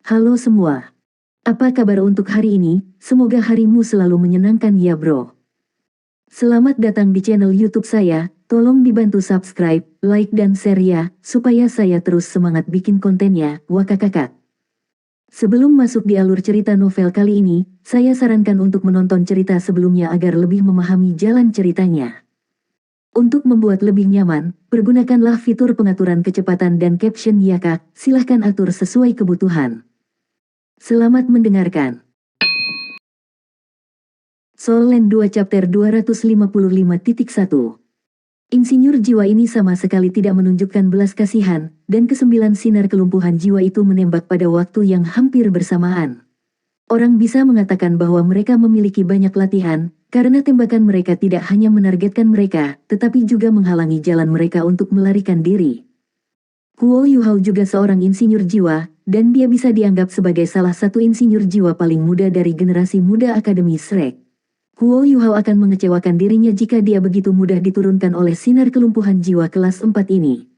Halo semua. Apa kabar untuk hari ini? Semoga harimu selalu menyenangkan ya bro. Selamat datang di channel YouTube saya. Tolong dibantu subscribe, like dan share ya, supaya saya terus semangat bikin kontennya. Wakakakak. Sebelum masuk di alur cerita novel kali ini, saya sarankan untuk menonton cerita sebelumnya agar lebih memahami jalan ceritanya. Untuk membuat lebih nyaman, pergunakanlah fitur pengaturan kecepatan dan caption ya kak, silahkan atur sesuai kebutuhan. Selamat mendengarkan. Soul Land 2 Chapter 255.1. Insinyur jiwa ini sama sekali tidak menunjukkan belas kasihan, dan kesembilan sinar kelumpuhan jiwa itu menembak pada waktu yang hampir bersamaan. Orang bisa mengatakan bahwa mereka memiliki banyak latihan, karena tembakan mereka tidak hanya menargetkan mereka, tetapi juga menghalangi jalan mereka untuk melarikan diri. Huo Yuhao juga seorang insinyur jiwa, dan dia bisa dianggap sebagai salah satu insinyur jiwa paling muda dari generasi muda Akademi Shrek. Huo Yuhao akan mengecewakan dirinya jika dia begitu mudah diturunkan oleh sinar kelumpuhan jiwa kelas 4 ini.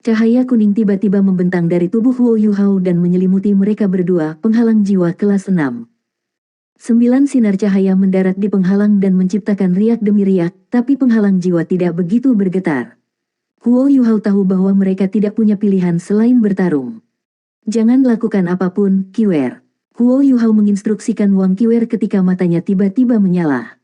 Cahaya kuning tiba-tiba membentang dari tubuh Huo Yuhao dan menyelimuti mereka berdua, penghalang jiwa kelas 6. 9 sinar cahaya mendarat di penghalang dan menciptakan riak demi riak, tapi penghalang jiwa tidak begitu bergetar. Huo Yuhao tahu bahwa mereka tidak punya pilihan selain bertarung. Jangan lakukan apapun, Kiwer. Huo Yuhao menginstruksikan Wang Kiwer ketika matanya tiba-tiba menyala.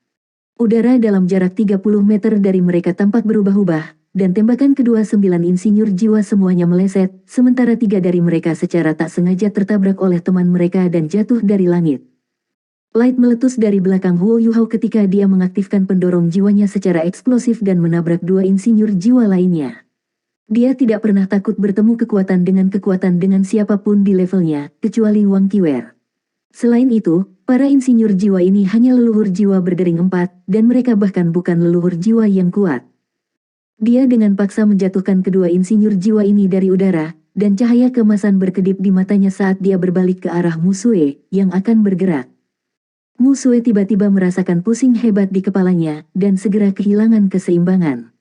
Udara dalam jarak 30 meter dari mereka tampak berubah-ubah, dan tembakan kedua 9 insinyur jiwa semuanya meleset, sementara 3 dari mereka secara tak sengaja tertabrak oleh teman mereka dan jatuh dari langit. Light meletus dari belakang Huo Yuhao ketika dia mengaktifkan pendorong jiwanya secara eksplosif dan menabrak 2 insinyur jiwa lainnya. Dia tidak pernah takut bertemu kekuatan dengan siapapun di levelnya, kecuali Wang Kiwer. Selain itu, para insinyur jiwa ini hanya leluhur jiwa berdering 4, dan mereka bahkan bukan leluhur jiwa yang kuat. Dia dengan paksa menjatuhkan kedua insinyur jiwa ini dari udara, dan cahaya keemasan berkedip di matanya saat dia berbalik ke arah Musue, yang akan bergerak. Musue tiba-tiba merasakan pusing hebat di kepalanya, dan segera kehilangan keseimbangan.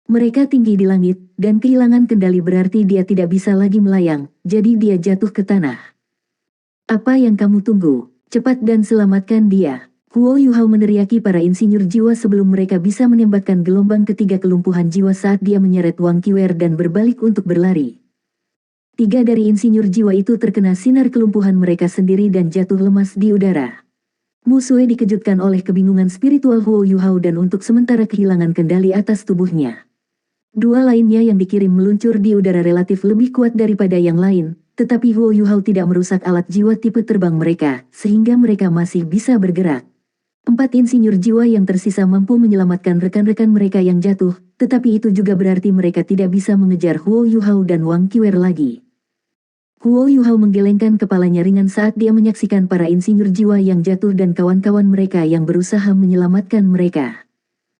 Mereka tinggi di langit, dan kehilangan kendali berarti dia tidak bisa lagi melayang, jadi dia jatuh ke tanah. Apa yang kamu tunggu? Cepat dan selamatkan dia. Huo Yuhao meneriaki para insinyur jiwa sebelum mereka bisa menembakkan gelombang ketiga kelumpuhan jiwa saat dia menyeret Wang Kiwer dan berbalik untuk berlari. 3 dari insinyur jiwa itu terkena sinar kelumpuhan mereka sendiri dan jatuh lemas di udara. Musue dikejutkan oleh kebingungan spiritual Huo Yuhao dan untuk sementara kehilangan kendali atas tubuhnya. 2 lainnya yang dikirim meluncur di udara relatif lebih kuat daripada yang lain, tetapi Huo Yuhao tidak merusak alat jiwa tipe terbang mereka, sehingga mereka masih bisa bergerak. 4 insinyur jiwa yang tersisa mampu menyelamatkan rekan-rekan mereka yang jatuh, tetapi itu juga berarti mereka tidak bisa mengejar Huo Yuhao dan Wang Kiwer lagi. Huo Yuhao menggelengkan kepalanya ringan saat dia menyaksikan para insinyur jiwa yang jatuh dan kawan-kawan mereka yang berusaha menyelamatkan mereka.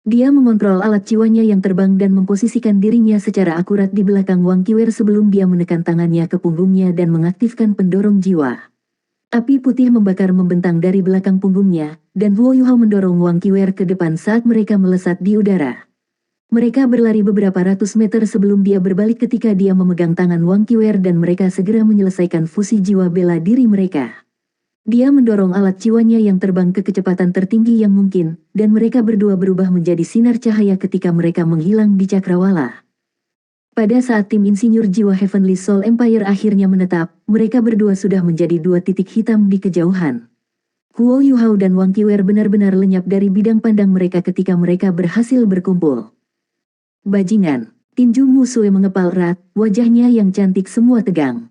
Dia mengontrol alat jiwanya yang terbang dan memposisikan dirinya secara akurat di belakang Wang Kiwer sebelum dia menekan tangannya ke punggungnya dan mengaktifkan pendorong jiwa. Api putih membakar membentang dari belakang punggungnya, dan Huo Yuhao mendorong Wang Kiwer ke depan saat mereka melesat di udara. Mereka berlari beberapa ratus meter sebelum dia berbalik ketika dia memegang tangan Wang Kiwer dan mereka segera menyelesaikan fusi jiwa bela diri mereka. Dia mendorong alat jiwanya yang terbang ke kecepatan tertinggi yang mungkin, dan mereka berdua berubah menjadi sinar cahaya ketika mereka menghilang di cakrawala. Pada saat tim insinyur jiwa Heavenly Soul Empire akhirnya menetap, mereka berdua sudah menjadi 2 titik hitam di kejauhan. Huo Yuhao dan Wang Kiwer benar-benar lenyap dari bidang pandang mereka ketika mereka berhasil berkumpul. Bajingan, tinju Musue mengepal erat, wajahnya yang cantik semua tegang.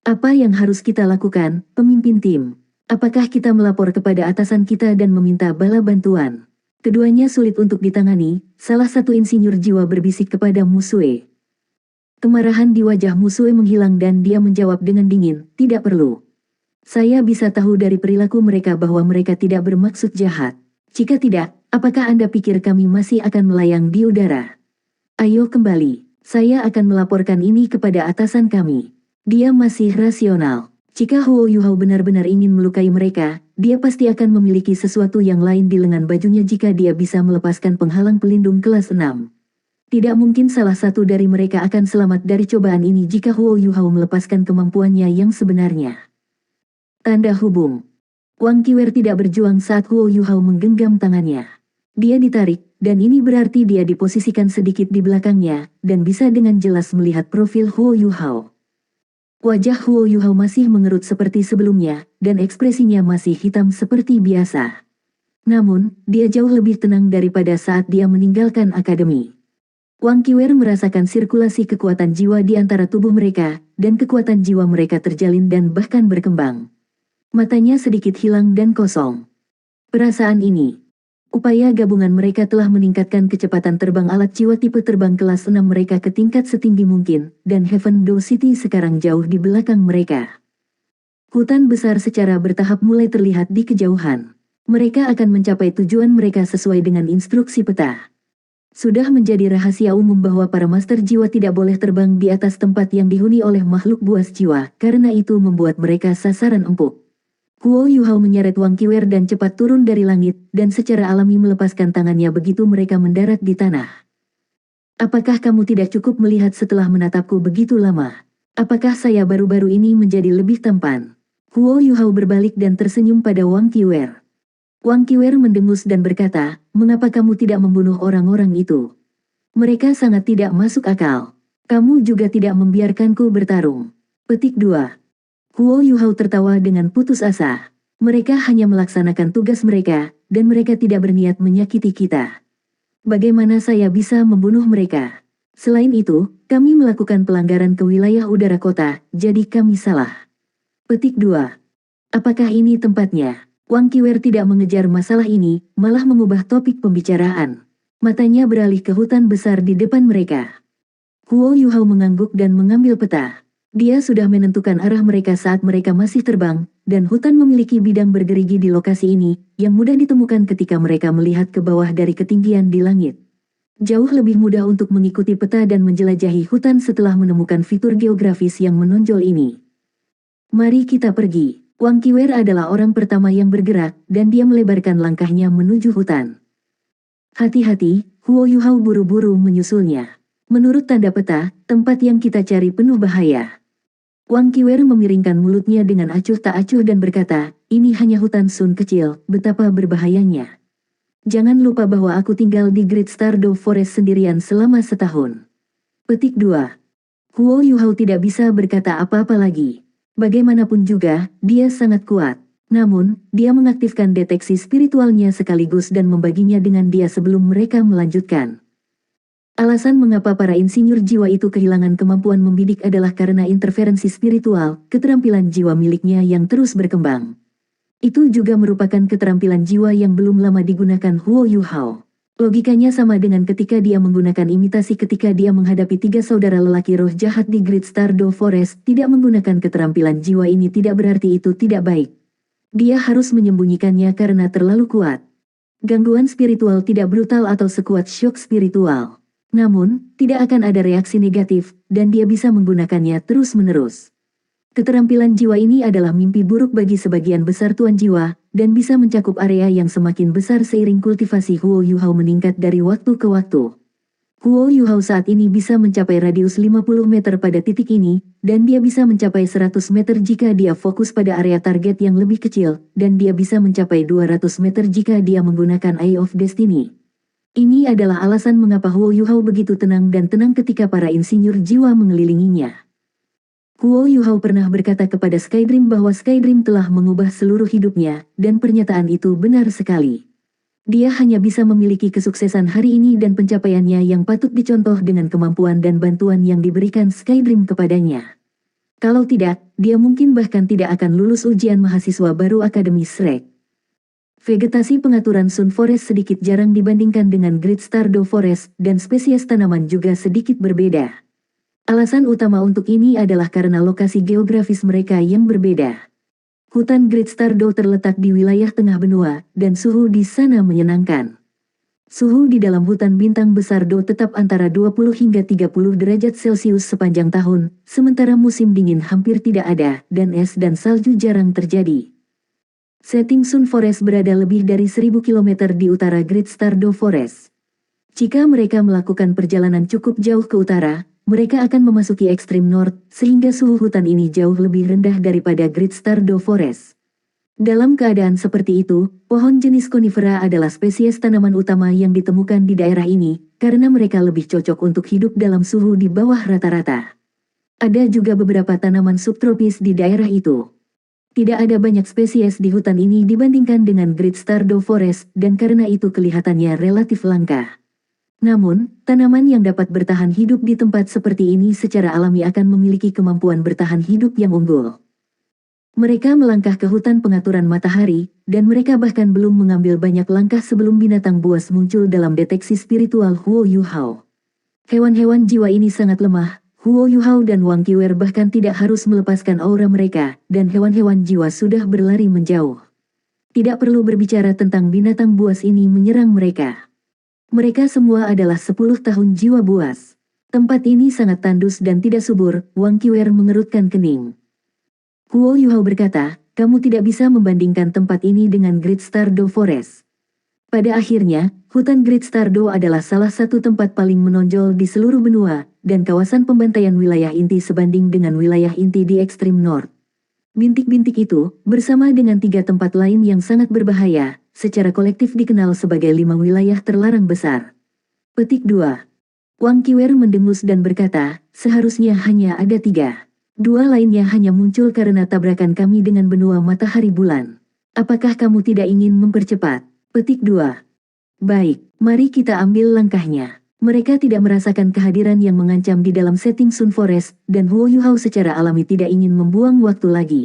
Apa yang harus kita lakukan, pemimpin tim? Apakah kita melapor kepada atasan kita dan meminta bala bantuan? Keduanya sulit untuk ditangani, salah satu insinyur jiwa berbisik kepada Musue. Kemarahan di wajah Musue menghilang dan dia menjawab dengan dingin, tidak perlu. Saya bisa tahu dari perilaku mereka bahwa mereka tidak bermaksud jahat. Jika tidak, apakah Anda pikir kami masih akan melayang di udara? Ayo kembali, saya akan melaporkan ini kepada atasan kami. Dia masih rasional. Jika Huo Yuhao benar-benar ingin melukai mereka, dia pasti akan memiliki sesuatu yang lain di lengan bajunya jika dia bisa melepaskan penghalang pelindung kelas 6. Tidak mungkin salah satu dari mereka akan selamat dari cobaan ini jika Huo Yuhao melepaskan kemampuannya yang sebenarnya. Tanda hubung. Wang Qiwer tidak berjuang saat Huo Yuhao menggenggam tangannya. Dia ditarik, dan ini berarti dia diposisikan sedikit di belakangnya, dan bisa dengan jelas melihat profil Huo Yuhao. Wajah Huo Yuhao masih mengerut seperti sebelumnya, dan ekspresinya masih hitam seperti biasa. Namun, dia jauh lebih tenang daripada saat dia meninggalkan akademi. Wang Qiwer merasakan sirkulasi kekuatan jiwa di antara tubuh mereka, dan kekuatan jiwa mereka terjalin dan bahkan berkembang. Matanya sedikit hilang dan kosong. Perasaan ini. Upaya gabungan mereka telah meningkatkan kecepatan terbang alat jiwa tipe terbang kelas 6 mereka ke tingkat setinggi mungkin, dan Heaven Door City sekarang jauh di belakang mereka. Hutan besar secara bertahap mulai terlihat di kejauhan. Mereka akan mencapai tujuan mereka sesuai dengan instruksi peta. Sudah menjadi rahasia umum bahwa para master jiwa tidak boleh terbang di atas tempat yang dihuni oleh makhluk buas jiwa, karena itu membuat mereka sasaran empuk. Huo Yuhao menyeret Wang Qiwer dan cepat turun dari langit, dan secara alami melepaskan tangannya begitu mereka mendarat di tanah. Apakah kamu tidak cukup melihat setelah menatapku begitu lama? Apakah saya baru-baru ini menjadi lebih tampan? Huo Yuhao berbalik dan tersenyum pada Wang Qiwer. Wang Qiwer mendengus dan berkata, mengapa kamu tidak membunuh orang-orang itu? Mereka sangat tidak masuk akal. Kamu juga tidak membiarkanku bertarung. Petik 2. Huo Yuhao tertawa dengan putus asa. Mereka hanya melaksanakan tugas mereka, dan mereka tidak berniat menyakiti kita. Bagaimana saya bisa membunuh mereka? Selain itu, kami melakukan pelanggaran ke wilayah udara kota, jadi kami salah. Petik 2. Apakah ini tempatnya? Wang Qiwer tidak mengejar masalah ini, malah mengubah topik pembicaraan. Matanya beralih ke hutan besar di depan mereka. Huo Yuhao mengangguk dan mengambil peta. Dia sudah menentukan arah mereka saat mereka masih terbang, dan hutan memiliki bidang bergerigi di lokasi ini, yang mudah ditemukan ketika mereka melihat ke bawah dari ketinggian di langit. Jauh lebih mudah untuk mengikuti peta dan menjelajahi hutan setelah menemukan fitur geografis yang menonjol ini. Mari kita pergi. Wang Qiwer adalah orang pertama yang bergerak, dan dia melebarkan langkahnya menuju hutan. Hati-hati, Huo Yuhao buru-buru menyusulnya. Menurut tanda peta, tempat yang kita cari penuh bahaya. Wang Qiwer memiringkan mulutnya dengan acuh tak acuh dan berkata, ini hanya hutan sun kecil, betapa berbahayanya. Jangan lupa bahwa aku tinggal di Great Stardew Forest sendirian selama setahun. Petik 2. Huo Yuhao tidak bisa berkata apa-apa lagi. Bagaimanapun juga, dia sangat kuat. Namun, dia mengaktifkan deteksi spiritualnya sekaligus dan membaginya dengan dia sebelum mereka melanjutkan. Alasan mengapa para insinyur jiwa itu kehilangan kemampuan membidik adalah karena interferensi spiritual, keterampilan jiwa miliknya yang terus berkembang. Itu juga merupakan keterampilan jiwa yang belum lama digunakan Huo Yuhao. Logikanya sama dengan ketika dia menggunakan imitasi ketika dia menghadapi 3 saudara lelaki roh jahat di Great Stardew Forest. Tidak menggunakan keterampilan jiwa ini tidak berarti itu tidak baik. Dia harus menyembunyikannya karena terlalu kuat. Gangguan spiritual tidak brutal atau sekuat shock spiritual. Namun, tidak akan ada reaksi negatif, dan dia bisa menggunakannya terus-menerus. Keterampilan jiwa ini adalah mimpi buruk bagi sebagian besar tuan jiwa, dan bisa mencakup area yang semakin besar seiring kultivasi Huo Yuhao meningkat dari waktu ke waktu. Huo Yuhao saat ini bisa mencapai radius 50 meter pada titik ini, dan dia bisa mencapai 100 meter jika dia fokus pada area target yang lebih kecil, dan dia bisa mencapai 200 meter jika dia menggunakan Eye of Destiny. Ini adalah alasan mengapa Huo Yuhao begitu tenang dan tenang ketika para insinyur jiwa mengelilinginya. Huo Yuhao pernah berkata kepada Skydream bahwa Skydream telah mengubah seluruh hidupnya, dan pernyataan itu benar sekali. Dia hanya bisa memiliki kesuksesan hari ini dan pencapaiannya yang patut dicontoh dengan kemampuan dan bantuan yang diberikan Skydream kepadanya. Kalau tidak, dia mungkin bahkan tidak akan lulus ujian mahasiswa baru Akademi Shrek. Vegetasi pengaturan Sun Forest sedikit jarang dibandingkan dengan Great Stardew Forest, dan spesies tanaman juga sedikit berbeda. Alasan utama untuk ini adalah karena lokasi geografis mereka yang berbeda. Hutan Great Stardew terletak di wilayah tengah benua, dan suhu di sana menyenangkan. Suhu di dalam hutan bintang besar Do tetap antara 20 hingga 30 derajat Celcius sepanjang tahun, sementara musim dingin hampir tidak ada, dan es dan salju jarang terjadi. Setting Sun Forest berada lebih dari 1000 km di utara Great Stardew Forest. Jika mereka melakukan perjalanan cukup jauh ke utara, mereka akan memasuki ekstrim North, sehingga suhu hutan ini jauh lebih rendah daripada Great Stardew Forest. Dalam keadaan seperti itu, pohon jenis konifera adalah spesies tanaman utama yang ditemukan di daerah ini, karena mereka lebih cocok untuk hidup dalam suhu di bawah rata-rata. Ada juga beberapa tanaman subtropis di daerah itu. Tidak ada banyak spesies di hutan ini dibandingkan dengan Great Stardew Forest, dan karena itu kelihatannya relatif langka. Namun, tanaman yang dapat bertahan hidup di tempat seperti ini secara alami akan memiliki kemampuan bertahan hidup yang unggul. Mereka melangkah ke hutan pengaturan matahari, dan mereka bahkan belum mengambil banyak langkah sebelum binatang buas muncul dalam deteksi spiritual Huo Yuhao. Hewan-hewan jiwa ini sangat lemah, Huo Yuhao dan Wang Qiwer bahkan tidak harus melepaskan aura mereka, dan hewan-hewan jiwa sudah berlari menjauh. Tidak perlu berbicara tentang binatang buas ini menyerang mereka. Mereka semua adalah 10 tahun jiwa buas. Tempat ini sangat tandus dan tidak subur, Wang Qiwer mengerutkan kening. Huo Yuhao berkata, kamu tidak bisa membandingkan tempat ini dengan Great Stardew Forest. Pada akhirnya, hutan Great Stardew adalah salah satu tempat paling menonjol di seluruh benua, dan kawasan pembantaian wilayah inti sebanding dengan wilayah inti di ekstrim North. Bintik-bintik itu, bersama dengan 3 tempat lain yang sangat berbahaya, secara kolektif dikenal sebagai 5 wilayah terlarang besar. Petik 2. Wang Qiwer mendengus dan berkata, seharusnya hanya ada 3. 2 lainnya hanya muncul karena tabrakan kami dengan benua matahari bulan. Apakah kamu tidak ingin mempercepat? Petik 2. Baik, mari kita ambil langkahnya. Mereka tidak merasakan kehadiran yang mengancam di dalam setting Sun Forest, dan Huo Yuhao secara alami tidak ingin membuang waktu lagi.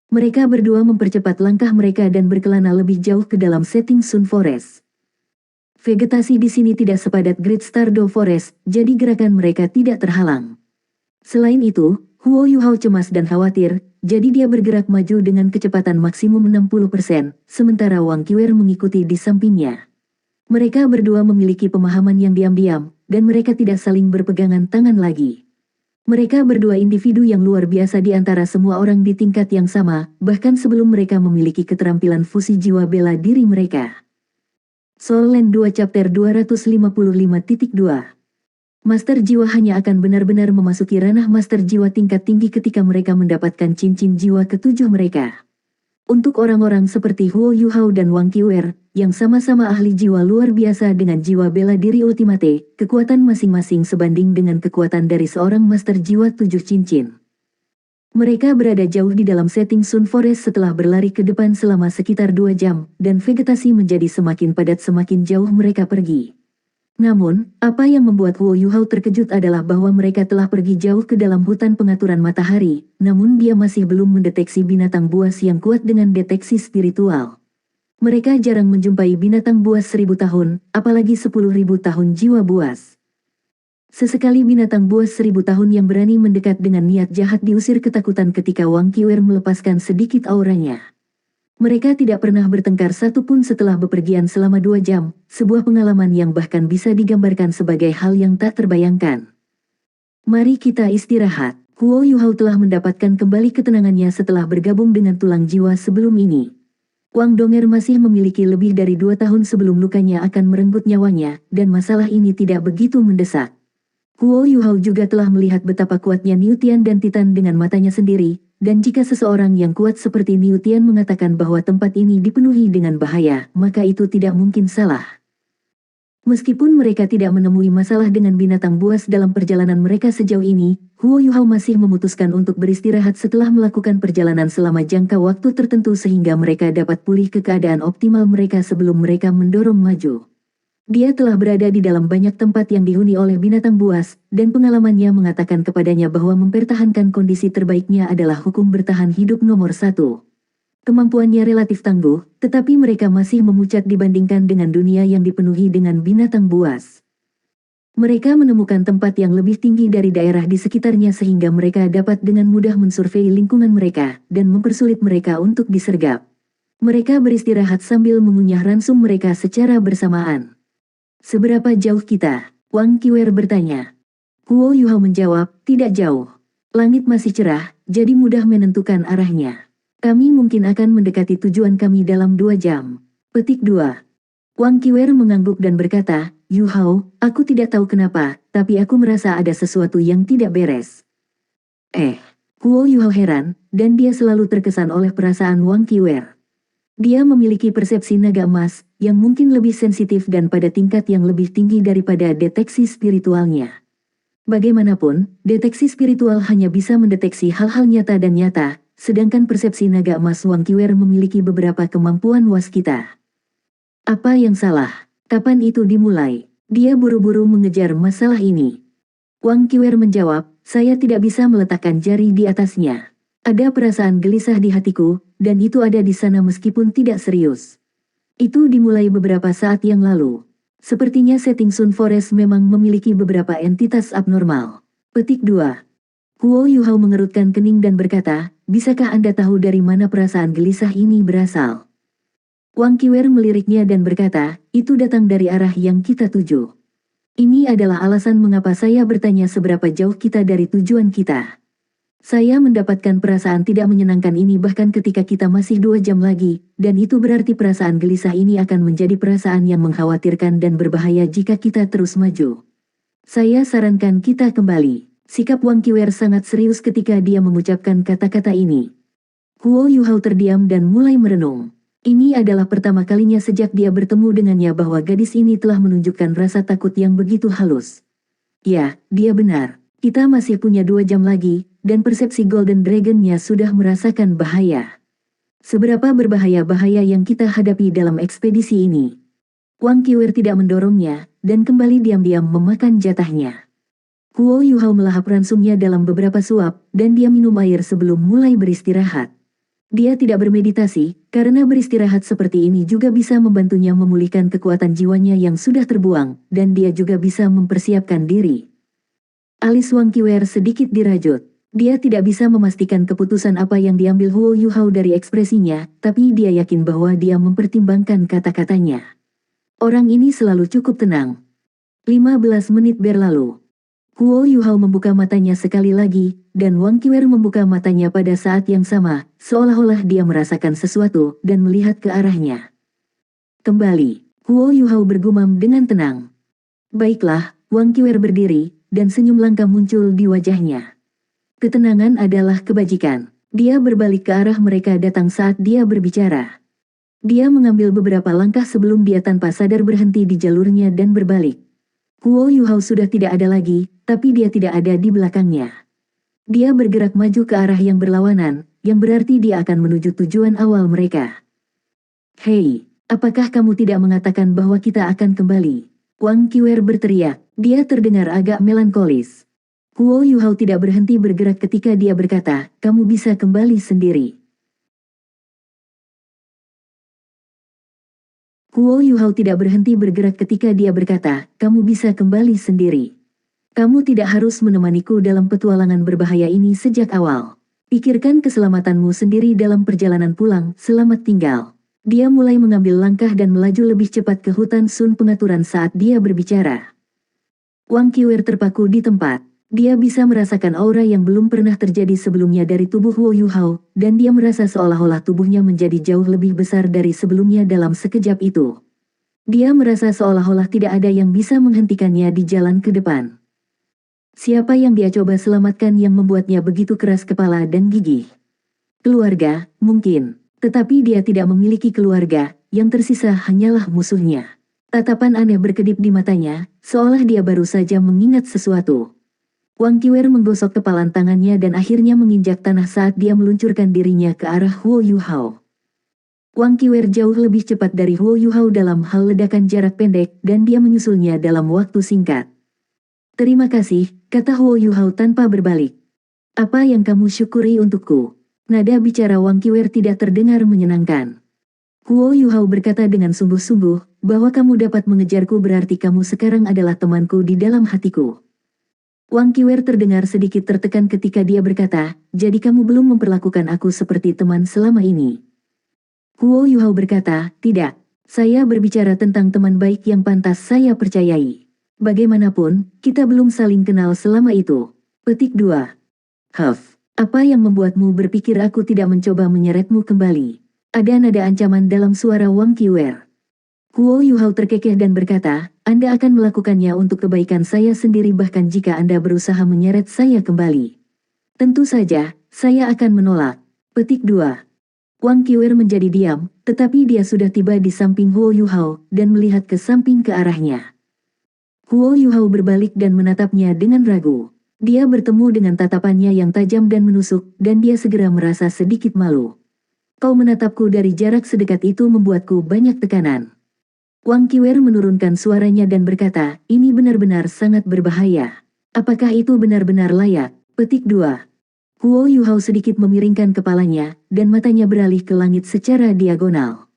Mereka berdua mempercepat langkah mereka dan berkelana lebih jauh ke dalam setting Sun Forest. Vegetasi di sini tidak sepadat Great Stardew Forest, jadi gerakan mereka tidak terhalang. Selain itu, Huo Yuhao cemas dan khawatir, jadi dia bergerak maju dengan kecepatan maksimum 60%, sementara Wang Qiwer mengikuti di sampingnya. Mereka berdua memiliki pemahaman yang diam-diam, dan mereka tidak saling berpegangan tangan lagi. Mereka berdua individu yang luar biasa di antara semua orang di tingkat yang sama, bahkan sebelum mereka memiliki keterampilan fusi jiwa bela diri mereka. Soul Land 2 Chapter 255.2 Master jiwa hanya akan benar-benar memasuki ranah master jiwa tingkat tinggi ketika mereka mendapatkan cincin jiwa ketujuh mereka. Untuk orang-orang seperti Huo Yuhao dan Wang Qiwer, yang sama-sama ahli jiwa luar biasa dengan jiwa bela diri ultimate, kekuatan masing-masing sebanding dengan kekuatan dari seorang master jiwa 7 cincin. Mereka berada jauh di dalam setting Sun Forest setelah berlari ke depan selama sekitar 2 jam, dan vegetasi menjadi semakin padat semakin jauh mereka pergi. Namun, apa yang membuat Huo Yuhao terkejut adalah bahwa mereka telah pergi jauh ke dalam hutan pengaturan matahari, namun dia masih belum mendeteksi binatang buas yang kuat dengan deteksi spiritual. Mereka jarang menjumpai binatang buas 1000 tahun, apalagi 10.000 tahun jiwa buas. Sesekali binatang buas 1000 tahun yang berani mendekat dengan niat jahat diusir ketakutan ketika Wang Qiwer melepaskan sedikit auranya. Mereka tidak pernah bertengkar satupun setelah bepergian selama 2 jam, sebuah pengalaman yang bahkan bisa digambarkan sebagai hal yang tak terbayangkan. Mari kita istirahat. Huo Yuhao telah mendapatkan kembali ketenangannya setelah bergabung dengan tulang jiwa sebelum ini. Wang Donger masih memiliki lebih dari 2 tahun sebelum lukanya akan merenggut nyawanya, dan masalah ini tidak begitu mendesak. Huo Yuhao juga telah melihat betapa kuatnya Niu Tian dan Titan dengan matanya sendiri, dan jika seseorang yang kuat seperti Niu Tian mengatakan bahwa tempat ini dipenuhi dengan bahaya, maka itu tidak mungkin salah. Meskipun mereka tidak menemui masalah dengan binatang buas dalam perjalanan mereka sejauh ini, Huo Yuhao masih memutuskan untuk beristirahat setelah melakukan perjalanan selama jangka waktu tertentu sehingga mereka dapat pulih ke keadaan optimal mereka sebelum mereka mendorong maju. Dia telah berada di dalam banyak tempat yang dihuni oleh binatang buas, dan pengalamannya mengatakan kepadanya bahwa mempertahankan kondisi terbaiknya adalah hukum bertahan hidup nomor 1. Kemampuannya relatif tangguh, tetapi mereka masih memucat dibandingkan dengan dunia yang dipenuhi dengan binatang buas. Mereka menemukan tempat yang lebih tinggi dari daerah di sekitarnya sehingga mereka dapat dengan mudah mensurvei lingkungan mereka, dan mempersulit mereka untuk disergap. Mereka beristirahat sambil mengunyah ransum mereka secara bersamaan. Seberapa jauh kita? Wang Qiwer bertanya. Huo Yuhao menjawab, tidak jauh. Langit masih cerah, jadi mudah menentukan arahnya. Kami mungkin akan mendekati tujuan kami dalam 2 jam. Petik 2. Wang Qiwer mengangguk dan berkata, Yu Hao, aku tidak tahu kenapa, tapi aku merasa ada sesuatu yang tidak beres. Huo Yu Hao heran, dan dia selalu terkesan oleh perasaan Wang Qiwer. Dia memiliki persepsi naga emas, yang mungkin lebih sensitif dan pada tingkat yang lebih tinggi daripada deteksi spiritualnya. Bagaimanapun, deteksi spiritual hanya bisa mendeteksi hal-hal nyata dan nyata, sedangkan persepsi naga emas Wang Qiwer memiliki beberapa kemampuan waskita. Apa yang salah? Kapan itu dimulai? Dia buru-buru mengejar masalah ini. Wang Qiwer menjawab, saya tidak bisa meletakkan jari di atasnya. Ada perasaan gelisah di hatiku, dan itu ada di sana meskipun tidak serius. Itu dimulai beberapa saat yang lalu. Sepertinya setting Sun Forest memang memiliki beberapa entitas abnormal. Petik 2. Huo Yu Hao mengerutkan kening dan berkata, bisakah Anda tahu dari mana perasaan gelisah ini berasal? Wang Qiwer meliriknya dan berkata, itu datang dari arah yang kita tuju. Ini adalah alasan mengapa saya bertanya seberapa jauh kita dari tujuan kita. Saya mendapatkan perasaan tidak menyenangkan ini bahkan ketika kita masih 2 jam lagi, dan itu berarti perasaan gelisah ini akan menjadi perasaan yang mengkhawatirkan dan berbahaya jika kita terus maju. Saya sarankan kita kembali. Sikap Wang Qiwer sangat serius ketika dia mengucapkan kata-kata ini. Huo Yu Hao terdiam dan mulai merenung. Ini adalah pertama kalinya sejak dia bertemu dengannya bahwa gadis ini telah menunjukkan rasa takut yang begitu halus. Ya, dia benar. Kita masih punya 2 jam lagi, dan persepsi Golden Dragon-nya sudah merasakan bahaya. Seberapa berbahaya bahaya yang kita hadapi dalam ekspedisi ini? Wang Qiwer tidak mendorongnya, dan kembali diam-diam memakan jatahnya. Huo Yu Hao melahap ransumnya dalam beberapa suap, dan dia minum air sebelum mulai beristirahat. Dia tidak bermeditasi, karena beristirahat seperti ini juga bisa membantunya memulihkan kekuatan jiwanya yang sudah terbuang, dan dia juga bisa mempersiapkan diri. Alis Wang Qiwer sedikit dirajut. Dia tidak bisa memastikan keputusan apa yang diambil Huo Yu Hao dari ekspresinya, tapi dia yakin bahwa dia mempertimbangkan kata-katanya. Orang ini selalu cukup tenang. 15 menit berlalu. Huo Yu Hao membuka matanya sekali lagi, dan Wang Qiwer membuka matanya pada saat yang sama, seolah-olah dia merasakan sesuatu dan melihat ke arahnya. Kembali, Huo Yu Hao bergumam dengan tenang. Baiklah, Wang Qiwer berdiri, dan senyum langka muncul di wajahnya. Ketenangan adalah kebajikan. Dia berbalik ke arah mereka datang saat dia berbicara. Dia mengambil beberapa langkah sebelum dia tanpa sadar berhenti di jalurnya dan berbalik. Huo Yu Hao sudah tidak ada lagi, tapi dia tidak ada di belakangnya. Dia bergerak maju ke arah yang berlawanan, yang berarti dia akan menuju tujuan awal mereka. Hei, apakah kamu tidak mengatakan bahwa kita akan kembali? Wang Qiwer berteriak, dia terdengar agak melankolis. Huo Yu Hao tidak berhenti bergerak ketika dia berkata, kamu bisa kembali sendiri. Huo Yu Hao tidak berhenti bergerak ketika dia berkata, kamu bisa kembali sendiri. Kamu tidak harus menemaniku dalam petualangan berbahaya ini sejak awal. Pikirkan keselamatanmu sendiri dalam perjalanan pulang, selamat tinggal. Dia mulai mengambil langkah dan melaju lebih cepat ke hutan Sun pengaturan saat dia berbicara. Wang Qiwer terpaku di tempat. Dia bisa merasakan aura yang belum pernah terjadi sebelumnya dari tubuh Huo Yu Hao, dan dia merasa seolah-olah tubuhnya menjadi jauh lebih besar dari sebelumnya dalam sekejap itu. Dia merasa seolah-olah tidak ada yang bisa menghentikannya di jalan ke depan. Siapa yang dia coba selamatkan yang membuatnya begitu keras kepala dan gigih? Keluarga, mungkin. Tetapi dia tidak memiliki keluarga, yang tersisa hanyalah musuhnya. Tatapan aneh berkedip di matanya, seolah dia baru saja mengingat sesuatu. Wang Qiwer menggosok kepalan tangannya dan akhirnya menginjak tanah saat dia meluncurkan dirinya ke arah Huo Yu Hao. Wang Qiwer jauh lebih cepat dari Huo Yu Hao dalam hal ledakan jarak pendek dan dia menyusulnya dalam waktu singkat. Terima kasih, kata Huo Yu Hao tanpa berbalik. Apa yang kamu syukuri untukku? Nada bicara Wang Qiwer tidak terdengar menyenangkan. Huo Yu Hao berkata dengan sungguh-sungguh, bahwa kamu dapat mengejarku berarti kamu sekarang adalah temanku di dalam hatiku. Wang Qiwer terdengar sedikit tertekan ketika dia berkata, jadi kamu belum memperlakukan aku seperti teman selama ini. Huo Yu Hao berkata, tidak, saya berbicara tentang teman baik yang pantas saya percayai. Bagaimanapun, kita belum saling kenal selama itu. Petik 2. Apa yang membuatmu berpikir aku tidak mencoba menyeretmu kembali? Ada nada ancaman dalam suara Wang Qiwer. Huo Yuhao terkekeh dan berkata, Anda akan melakukannya untuk kebaikan saya sendiri bahkan jika Anda berusaha menyeret saya kembali. Tentu saja, saya akan menolak. Petik 2. Wang Qiwer menjadi diam, tetapi dia sudah tiba di samping Huo Yuhao dan melihat ke samping ke arahnya. Huo Yuhao berbalik dan menatapnya dengan ragu. Dia bertemu dengan tatapannya yang tajam dan menusuk, dan dia segera merasa sedikit malu. Kau menatapku dari jarak sedekat itu membuatku banyak tekanan. Wang Qiwer menurunkan suaranya dan berkata, ini benar-benar sangat berbahaya. Apakah itu benar-benar layak? Petik 2. Huo Yuhao sedikit memiringkan kepalanya, dan matanya beralih ke langit secara diagonal.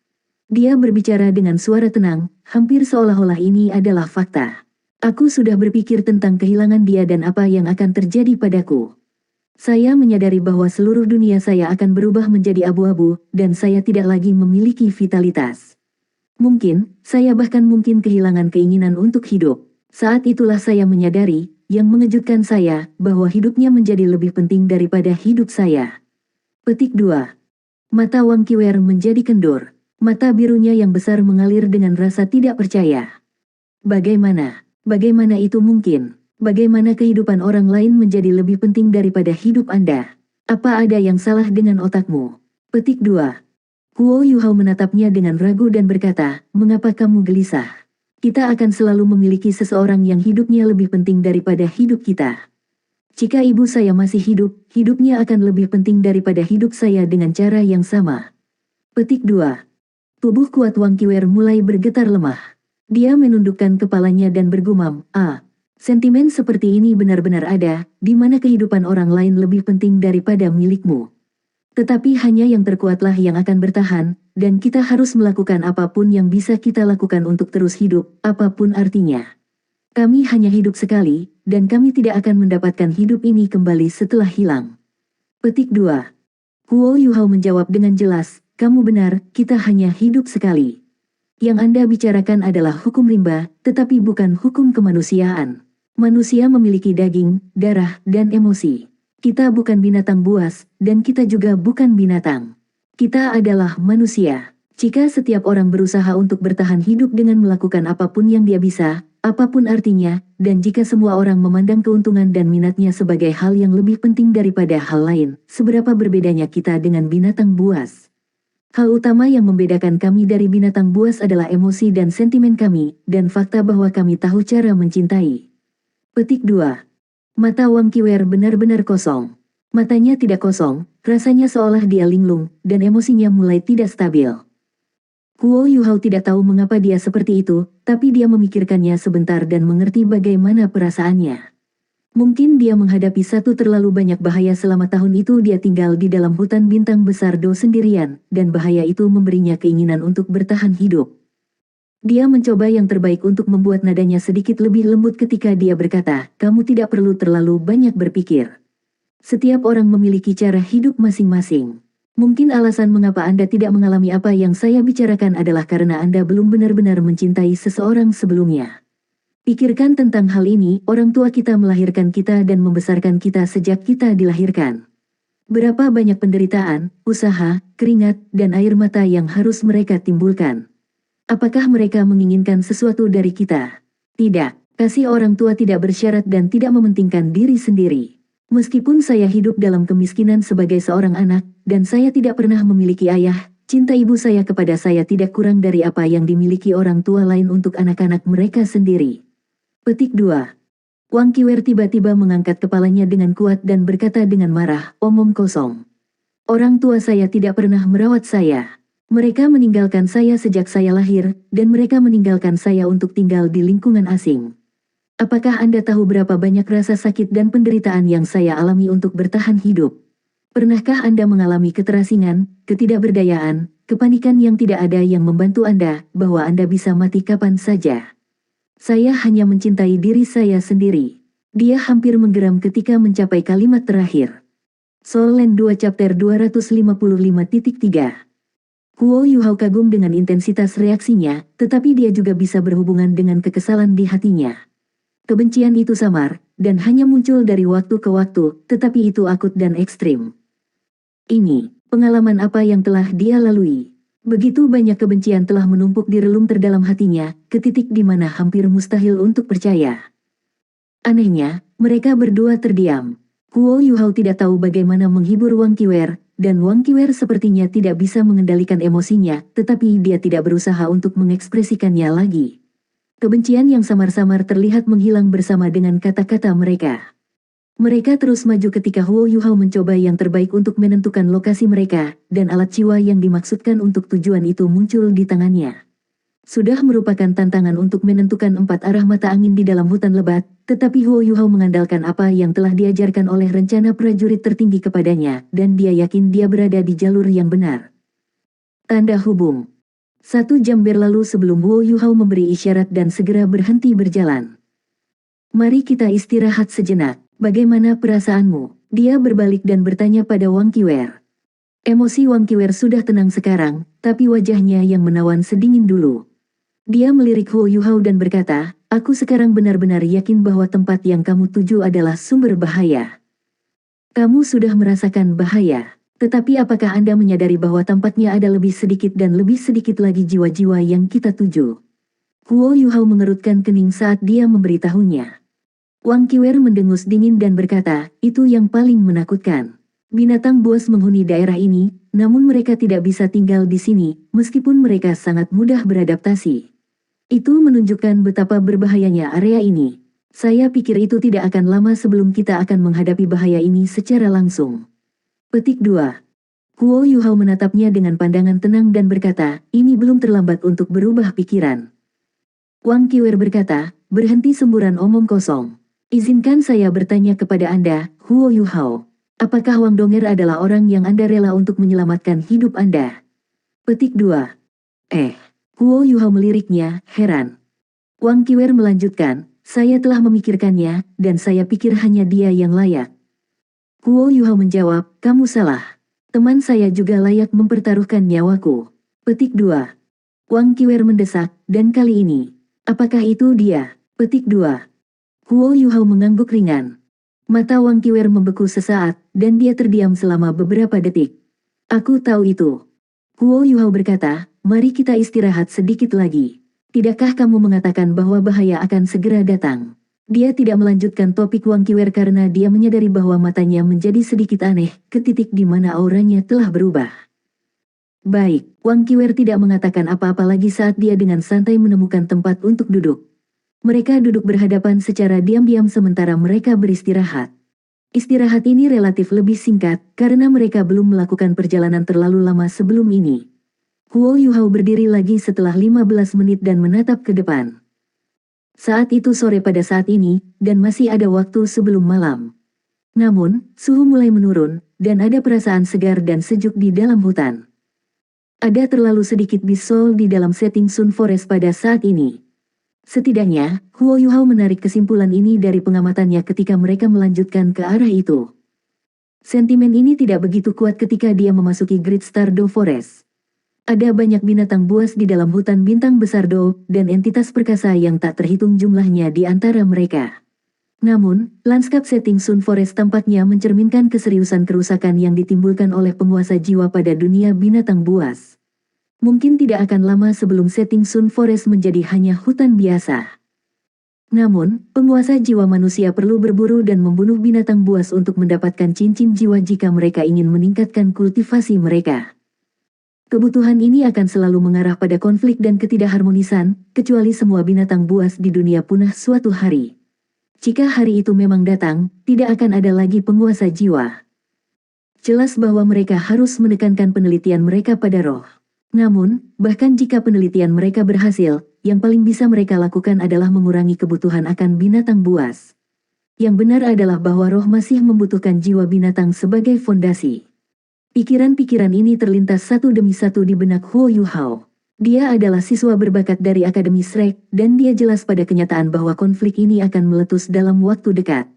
Dia berbicara dengan suara tenang, hampir seolah-olah ini adalah fakta. Aku sudah berpikir tentang kehilangan dia dan apa yang akan terjadi padaku. Saya menyadari bahwa seluruh dunia saya akan berubah menjadi abu-abu, dan saya tidak lagi memiliki vitalitas. Mungkin, saya bahkan mungkin kehilangan keinginan untuk hidup. Saat itulah saya menyadari, yang mengejutkan saya, bahwa hidupnya menjadi lebih penting daripada hidup saya. Petik 2. Mata Wang Qiwer menjadi kendur. Mata birunya yang besar mengalir dengan rasa tidak percaya. Bagaimana? Bagaimana itu mungkin? Bagaimana kehidupan orang lain menjadi lebih penting daripada hidup Anda? Apa ada yang salah dengan otakmu? Petik 2. Huo Yuhao menatapnya dengan ragu dan berkata, mengapa kamu gelisah? Kita akan selalu memiliki seseorang yang hidupnya lebih penting daripada hidup kita. Jika ibu saya masih hidup, hidupnya akan lebih penting daripada hidup saya dengan cara yang sama. Petik 2. Tubuh kuat Wang Qiwer mulai bergetar lemah. Dia menundukkan kepalanya dan bergumam, sentimen seperti ini benar-benar ada, di mana kehidupan orang lain lebih penting daripada milikmu. Tetapi hanya yang terkuatlah yang akan bertahan, dan kita harus melakukan apapun yang bisa kita lakukan untuk terus hidup, apapun artinya. Kami hanya hidup sekali, dan kami tidak akan mendapatkan hidup ini kembali setelah hilang. Petik 2. Huo Yuhao menjawab dengan jelas, kamu benar, kita hanya hidup sekali. Yang Anda bicarakan adalah hukum rimba, tetapi bukan hukum kemanusiaan. Manusia memiliki daging, darah, dan emosi. Kita bukan binatang buas, dan kita juga bukan binatang. Kita adalah manusia. Jika setiap orang berusaha untuk bertahan hidup dengan melakukan apapun yang dia bisa, apapun artinya, dan jika semua orang memandang keuntungan dan minatnya sebagai hal yang lebih penting daripada hal lain, seberapa berbedanya kita dengan binatang buas? Hal utama yang membedakan kami dari binatang buas adalah emosi dan sentimen kami, dan fakta bahwa kami tahu cara mencintai. Petik 2. Mata Wang Qiwer benar-benar kosong. Matanya tidak kosong, rasanya seolah dia linglung, dan emosinya mulai tidak stabil. Huo Yuhao tidak tahu mengapa dia seperti itu, tapi dia memikirkannya sebentar dan mengerti bagaimana perasaannya. Mungkin dia menghadapi satu terlalu banyak bahaya selama tahun itu dia tinggal di dalam hutan bintang besar Do sendirian, dan bahaya itu memberinya keinginan untuk bertahan hidup. Dia mencoba yang terbaik untuk membuat nadanya sedikit lebih lembut ketika dia berkata, kamu tidak perlu terlalu banyak berpikir. Setiap orang memiliki cara hidup masing-masing. Mungkin alasan mengapa Anda tidak mengalami apa yang saya bicarakan adalah karena Anda belum benar-benar mencintai seseorang sebelumnya. Pikirkan tentang hal ini, orang tua kita melahirkan kita dan membesarkan kita sejak kita dilahirkan. Berapa banyak penderitaan, usaha, keringat, dan air mata yang harus mereka timbulkan. Apakah mereka menginginkan sesuatu dari kita? Tidak, kasih orang tua tidak bersyarat dan tidak mementingkan diri sendiri. Meskipun saya hidup dalam kemiskinan sebagai seorang anak, dan saya tidak pernah memiliki ayah, cinta ibu saya kepada saya tidak kurang dari apa yang dimiliki orang tua lain untuk anak-anak mereka sendiri. Petik 2. Wang Qiwer tiba-tiba mengangkat kepalanya dengan kuat dan berkata dengan marah, omong kosong. Orang tua saya tidak pernah merawat saya. Mereka meninggalkan saya sejak saya lahir, dan mereka meninggalkan saya untuk tinggal di lingkungan asing. Apakah Anda tahu berapa banyak rasa sakit dan penderitaan yang saya alami untuk bertahan hidup? Pernahkah Anda mengalami keterasingan, ketidakberdayaan, kepanikan yang tidak ada yang membantu Anda, bahwa Anda bisa mati kapan saja? Saya hanya mencintai diri saya sendiri. Dia hampir menggeram ketika mencapai kalimat terakhir. Soul Land 2 Chapter 255.3. Huo Yuhao kagum dengan intensitas reaksinya, tetapi dia juga bisa berhubungan dengan kekesalan di hatinya. Kebencian itu samar, dan hanya muncul dari waktu ke waktu, tetapi itu akut dan ekstrim. Ini, pengalaman apa yang telah dia lalui. Begitu banyak kebencian telah menumpuk di relung terdalam hatinya, ke titik di mana hampir mustahil untuk percaya. Anehnya, mereka berdua terdiam. Huo Yuhao tidak tahu bagaimana menghibur Wang Qiwer, dan Wang Qiwer sepertinya tidak bisa mengendalikan emosinya, tetapi dia tidak berusaha untuk mengekspresikannya lagi. Kebencian yang samar-samar terlihat menghilang bersama dengan kata-kata mereka. Mereka terus maju ketika Huo Yuhao mencoba yang terbaik untuk menentukan lokasi mereka, dan alat jiwa yang dimaksudkan untuk tujuan itu muncul di tangannya. Sudah merupakan tantangan untuk menentukan 4 arah mata angin di dalam hutan lebat, tetapi Huo Yuhao mengandalkan apa yang telah diajarkan oleh rencana prajurit tertinggi kepadanya, dan dia yakin dia berada di jalur yang benar. Tanda hubung. 1 jam berlalu sebelum Huo Yuhao memberi isyarat dan segera berhenti berjalan. Mari kita istirahat sejenak. Bagaimana perasaanmu? Dia berbalik dan bertanya pada Wang Qiwer. Emosi Wang Qiwer sudah tenang sekarang, tapi wajahnya yang menawan sedingin dulu. Dia melirik Huo Yuhao dan berkata, aku sekarang benar-benar yakin bahwa tempat yang kamu tuju adalah sumber bahaya. Kamu sudah merasakan bahaya, tetapi apakah Anda menyadari bahwa tampaknya ada lebih sedikit dan lebih sedikit lagi jiwa-jiwa yang kita tuju? Huo Yuhao mengerutkan kening saat dia memberitahunya. Wang Qiwer mendengus dingin dan berkata, itu yang paling menakutkan. Binatang buas menghuni daerah ini, namun mereka tidak bisa tinggal di sini, meskipun mereka sangat mudah beradaptasi. Itu menunjukkan betapa berbahayanya area ini. Saya pikir itu tidak akan lama sebelum kita akan menghadapi bahaya ini secara langsung. Petik 2. Huo Yuhao menatapnya dengan pandangan tenang dan berkata, ini belum terlambat untuk berubah pikiran. Wang Qiwer berkata, berhenti semburan omong kosong. Izinkan saya bertanya kepada Anda, Huo Yuhao. Apakah Wang Donger adalah orang yang Anda rela untuk menyelamatkan hidup Anda? Petik 2. Huo Yuhao meliriknya, heran. Wang Qiwer melanjutkan, saya telah memikirkannya, dan saya pikir hanya dia yang layak. Huo Yuhao menjawab, kamu salah. Teman saya juga layak mempertaruhkan nyawaku. Petik 2. Wang Qiwer mendesak, dan kali ini, apakah itu dia? Petik 2. Huo Yuhao mengangguk ringan. Mata Wang Qiwer membeku sesaat, dan dia terdiam selama beberapa detik. Aku tahu itu. Huo Yuhao berkata, mari kita istirahat sedikit lagi. Tidakkah kamu mengatakan bahwa bahaya akan segera datang? Dia tidak melanjutkan topik Wang Qiwer karena dia menyadari bahwa matanya menjadi sedikit aneh, ke titik di mana auranya telah berubah. Baik, Wang Qiwer tidak mengatakan apa-apa lagi saat dia dengan santai menemukan tempat untuk duduk. Mereka duduk berhadapan secara diam-diam sementara mereka beristirahat. Istirahat ini relatif lebih singkat, karena mereka belum melakukan perjalanan terlalu lama sebelum ini. Huo Yuhao berdiri lagi setelah 15 menit dan menatap ke depan. Saat itu sore pada saat ini, dan masih ada waktu sebelum malam. Namun, suhu mulai menurun, dan ada perasaan segar dan sejuk di dalam hutan. Ada terlalu sedikit bisol di dalam setting Sun Forest pada saat ini. Setidaknya, Huo Yuhao menarik kesimpulan ini dari pengamatannya ketika mereka melanjutkan ke arah itu. Sentimen ini tidak begitu kuat ketika dia memasuki Great Stardew Forest. Ada banyak binatang buas di dalam hutan bintang besar Do, dan entitas perkasa yang tak terhitung jumlahnya di antara mereka. Namun, lanskap setting Sun Forest tampaknya mencerminkan keseriusan kerusakan yang ditimbulkan oleh penguasa jiwa pada dunia binatang buas. Mungkin tidak akan lama sebelum setting Sun Forest menjadi hanya hutan biasa. Namun, penguasa jiwa manusia perlu berburu dan membunuh binatang buas untuk mendapatkan cincin jiwa jika mereka ingin meningkatkan kultivasi mereka. Kebutuhan ini akan selalu mengarah pada konflik dan ketidakharmonisan, kecuali semua binatang buas di dunia punah suatu hari. Jika hari itu memang datang, tidak akan ada lagi penguasa jiwa. Jelas bahwa mereka harus menekankan penelitian mereka pada roh. Namun, bahkan jika penelitian mereka berhasil, yang paling bisa mereka lakukan adalah mengurangi kebutuhan akan binatang buas. Yang benar adalah bahwa roh masih membutuhkan jiwa binatang sebagai fondasi. Pikiran-pikiran ini terlintas satu demi satu di benak Huo Yuhao. Dia adalah siswa berbakat dari Akademi Shrek, dan dia jelas pada kenyataan bahwa konflik ini akan meletus dalam waktu dekat.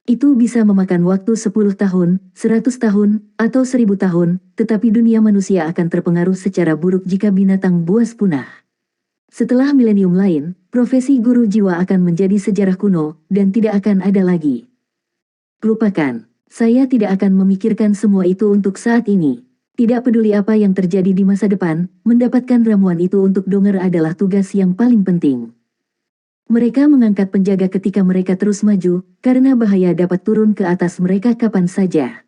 Itu bisa memakan waktu 10 tahun, 100 tahun, atau 1000 tahun, tetapi dunia manusia akan terpengaruh secara buruk jika binatang buas punah. Setelah milenium lain, profesi guru jiwa akan menjadi sejarah kuno, dan tidak akan ada lagi. Lupakan, saya tidak akan memikirkan semua itu untuk saat ini. Tidak peduli apa yang terjadi di masa depan, mendapatkan ramuan itu untuk Donger adalah tugas yang paling penting. Mereka mengangkat penjaga ketika mereka terus maju, karena bahaya dapat turun ke atas mereka kapan saja.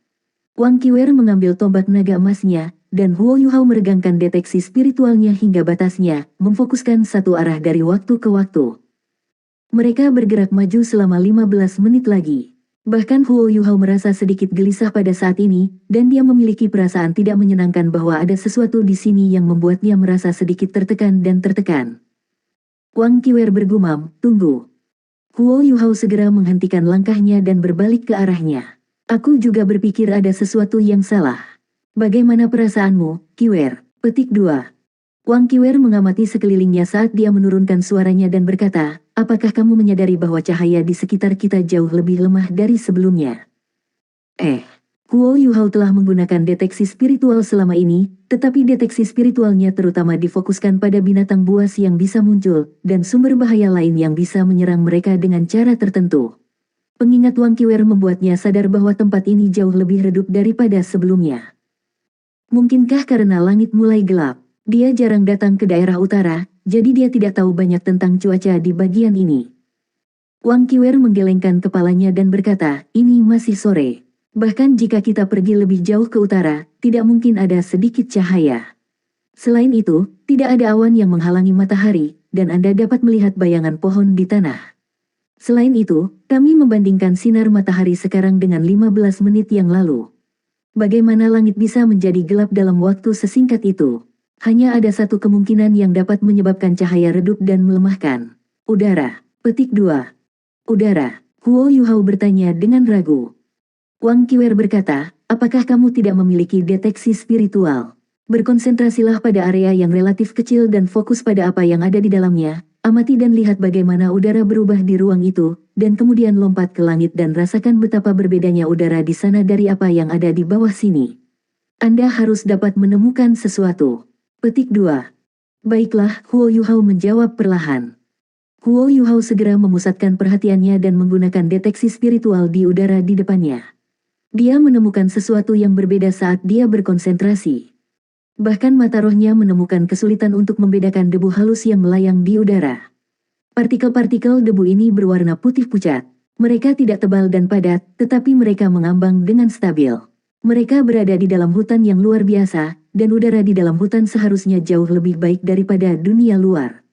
Wang Qiwer mengambil tombak naga emasnya, dan Huo Yuhao meregangkan deteksi spiritualnya hingga batasnya, memfokuskan satu arah dari waktu ke waktu. Mereka bergerak maju selama 15 menit lagi. Bahkan Huo Yuhao merasa sedikit gelisah pada saat ini, dan dia memiliki perasaan tidak menyenangkan bahwa ada sesuatu di sini yang membuatnya merasa sedikit tertekan dan tertekan. Wang Qiwer bergumam, "Tunggu." Huo Yuhao segera menghentikan langkahnya dan berbalik ke arahnya. "Aku juga berpikir ada sesuatu yang salah. Bagaimana perasaanmu, Qiwer?" Petik 2. Wang Qiwer mengamati sekelilingnya saat dia menurunkan suaranya dan berkata, "Apakah kamu menyadari bahwa cahaya di sekitar kita jauh lebih lemah dari sebelumnya?" Huo Yuhao telah menggunakan deteksi spiritual selama ini, tetapi deteksi spiritualnya terutama difokuskan pada binatang buas yang bisa muncul, dan sumber bahaya lain yang bisa menyerang mereka dengan cara tertentu. Pengingat Wang Qiwer membuatnya sadar bahwa tempat ini jauh lebih redup daripada sebelumnya. Mungkinkah karena langit mulai gelap, dia jarang datang ke daerah utara, jadi dia tidak tahu banyak tentang cuaca di bagian ini. Wang Qiwer menggelengkan kepalanya dan berkata, "Ini masih sore. Bahkan jika kita pergi lebih jauh ke utara, tidak mungkin ada sedikit cahaya. Selain itu, tidak ada awan yang menghalangi matahari, dan Anda dapat melihat bayangan pohon di tanah. Selain itu, kami membandingkan sinar matahari sekarang dengan 15 menit yang lalu. Bagaimana langit bisa menjadi gelap dalam waktu sesingkat itu? Hanya ada satu kemungkinan yang dapat menyebabkan cahaya redup dan melemahkan. Udara." Petik 2. "Udara?" Huo Yuhao bertanya dengan ragu. Wang Qiwer berkata, "Apakah kamu tidak memiliki deteksi spiritual? Berkonsentrasilah pada area yang relatif kecil dan fokus pada apa yang ada di dalamnya. Amati dan lihat bagaimana udara berubah di ruang itu, dan kemudian lompat ke langit dan rasakan betapa berbedanya udara di sana dari apa yang ada di bawah sini. Anda harus dapat menemukan sesuatu." Petik 2. "Baiklah," Huo Yuhao menjawab perlahan. Huo Yuhao segera memusatkan perhatiannya dan menggunakan deteksi spiritual di udara di depannya. Dia menemukan sesuatu yang berbeda saat dia berkonsentrasi. Bahkan mata rohnya menemukan kesulitan untuk membedakan debu halus yang melayang di udara. Partikel-partikel debu ini berwarna putih pucat. Mereka tidak tebal dan padat, tetapi mereka mengambang dengan stabil. Mereka berada di dalam hutan yang luar biasa, dan udara di dalam hutan seharusnya jauh lebih baik daripada dunia luar.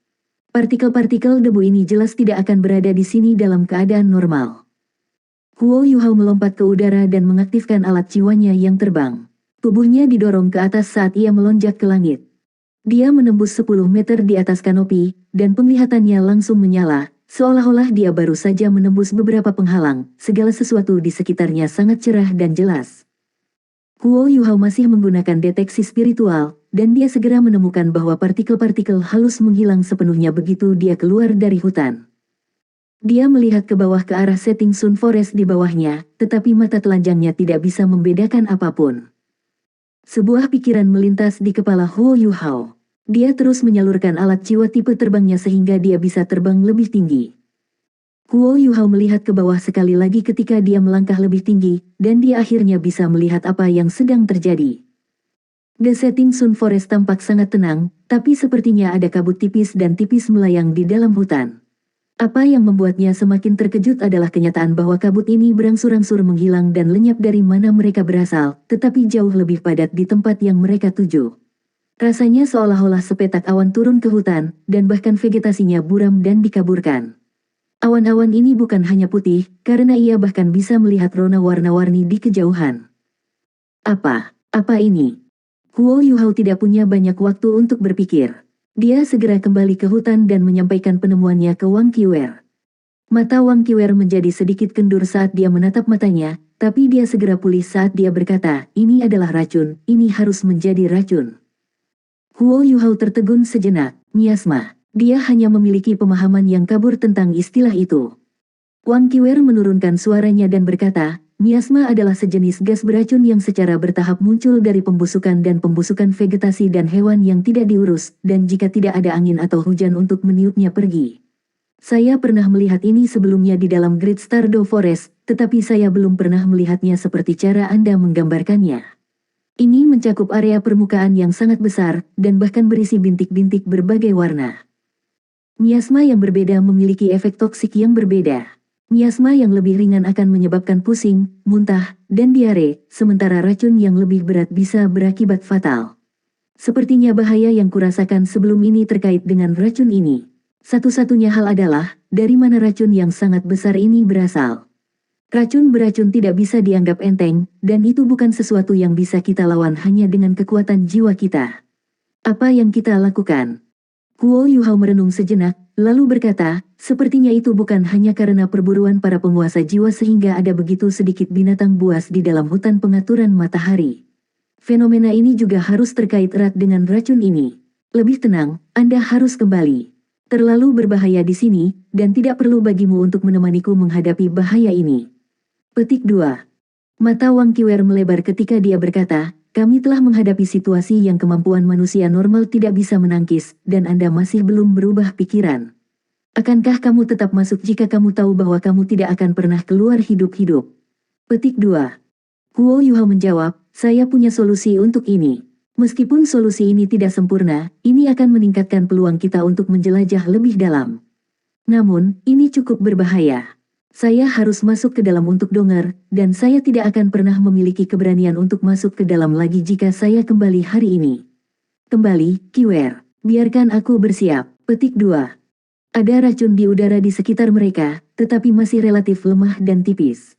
Partikel-partikel debu ini jelas tidak akan berada di sini dalam keadaan normal. Huo Yuhao melompat ke udara dan mengaktifkan alat jiwanya yang terbang. Tubuhnya didorong ke atas saat ia melonjak ke langit. Dia menembus 10 meter di atas kanopi, dan penglihatannya langsung menyala, seolah-olah dia baru saja menembus beberapa penghalang. Segala sesuatu di sekitarnya sangat cerah dan jelas. Huo Yuhao masih menggunakan deteksi spiritual, dan dia segera menemukan bahwa partikel-partikel halus menghilang sepenuhnya begitu dia keluar dari hutan. Dia melihat ke bawah ke arah setting Sun Forest di bawahnya, tetapi mata telanjangnya tidak bisa membedakan apapun. Sebuah pikiran melintas di kepala Huo Yuhao. Dia terus menyalurkan alat jiwa tipe terbangnya sehingga dia bisa terbang lebih tinggi. Huo Yuhao melihat ke bawah sekali lagi ketika dia melangkah lebih tinggi, dan dia akhirnya bisa melihat apa yang sedang terjadi. The setting Sun Forest tampak sangat tenang, tapi sepertinya ada kabut tipis dan tipis melayang di dalam hutan. Apa yang membuatnya semakin terkejut adalah kenyataan bahwa kabut ini berangsur-angsur menghilang dan lenyap dari mana mereka berasal, tetapi jauh lebih padat di tempat yang mereka tuju. Rasanya seolah-olah sepetak awan turun ke hutan, dan bahkan vegetasinya buram dan dikaburkan. Awan-awan ini bukan hanya putih, karena ia bahkan bisa melihat rona warna-warni di kejauhan. Apa ini? Huo Yuhao tidak punya banyak waktu untuk berpikir. Dia segera kembali ke hutan dan menyampaikan penemuannya ke Wang Qiwer. Mata Wang Qiwer menjadi sedikit kendur saat dia menatap matanya, tapi dia segera pulih saat dia berkata, "Ini adalah racun, ini harus menjadi racun." Huo Yuhao tertegun sejenak, miasma. Dia hanya memiliki pemahaman yang kabur tentang istilah itu. Wang Qiwer menurunkan suaranya dan berkata, "Miasma adalah sejenis gas beracun yang secara bertahap muncul dari pembusukan dan pembusukan vegetasi dan hewan yang tidak diurus, dan jika tidak ada angin atau hujan untuk meniupnya pergi. Saya pernah melihat ini sebelumnya di dalam Great Stardew Forest, tetapi saya belum pernah melihatnya seperti cara Anda menggambarkannya." Ini mencakup area permukaan yang sangat besar, dan bahkan berisi bintik-bintik berbagai warna. Miasma yang berbeda memiliki efek toksik yang berbeda. Miasma yang lebih ringan akan menyebabkan pusing, muntah, dan diare, sementara racun yang lebih berat bisa berakibat fatal. Sepertinya bahaya yang kurasakan sebelum ini terkait dengan racun ini. Satu-satunya hal adalah, dari mana racun yang sangat besar ini berasal. Racun beracun tidak bisa dianggap enteng, dan itu bukan sesuatu yang bisa kita lawan hanya dengan kekuatan jiwa kita. Apa yang kita lakukan? Kuo Yuhao merenung sejenak, lalu berkata, sepertinya itu bukan hanya karena perburuan para penguasa jiwa sehingga ada begitu sedikit binatang buas di dalam hutan pengaturan matahari. Fenomena ini juga harus terkait erat dengan racun ini. Lebih tenang, Anda harus kembali. Terlalu berbahaya di sini, dan tidak perlu bagimu untuk menemaniku menghadapi bahaya ini. Petik 2. Mata Wang Qiwer melebar ketika dia berkata, kami telah menghadapi situasi yang kemampuan manusia normal tidak bisa menangkis, dan Anda masih belum berubah pikiran. Akankah kamu tetap masuk jika kamu tahu bahwa kamu tidak akan pernah keluar hidup-hidup? Petik 2. Kuo Yuhao menjawab, saya punya solusi untuk ini. Meskipun solusi ini tidak sempurna, ini akan meningkatkan peluang kita untuk menjelajah lebih dalam. Namun, ini cukup berbahaya. Saya harus masuk ke dalam untuk dongar, dan saya tidak akan pernah memiliki keberanian untuk masuk ke dalam lagi jika saya kembali hari ini. Kembali, Qiwer. Biarkan aku bersiap. Petik 2. Ada racun di udara di sekitar mereka, tetapi masih relatif lemah dan tipis.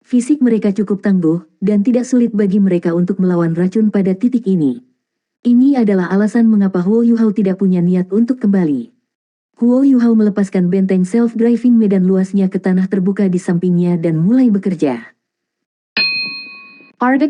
Fisik mereka cukup tangguh, dan tidak sulit bagi mereka untuk melawan racun pada titik ini. Ini adalah alasan mengapa Huo Yuhao tidak punya niat untuk kembali. Huo Yuhao melepaskan benteng self-driving medan luasnya ke tanah terbuka di sampingnya dan mulai bekerja. Artikel